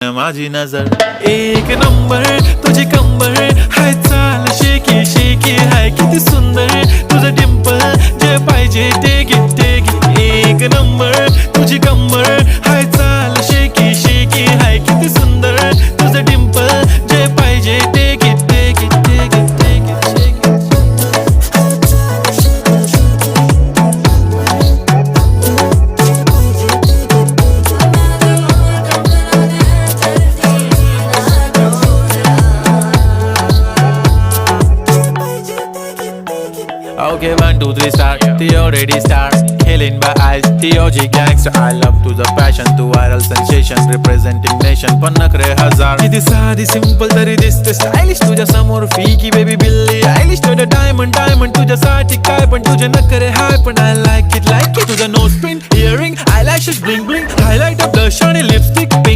माझी नजर एक नंबर तुझी कंबर हाय चाल शेकी शेकी हाय किती सुंदर तुझं डिंपल जे पाहिजे ते घे एक नंबर तुझी कंबर हाय चाल शेकी शेकी हाय किती सुंदर तुझं डिंपल जे पाहिजे ते घे Okay, 1, 2, 3 start. The already stars. Killing by eyes. The OG gangster. I love to the passion, to viral sensation, representing nation. पन्नकरे हजार. किती साधी simple तरी दिसते stylish तुझ्या समोर फीकी baby बिल्ली. Stylish to the diamond तुझ्यासाठी काय पण तुझे नखरे हाय पण I like it. तुझं nose pin, earring, eyelashes bling bling, highlight, blush आणि lipstick pink.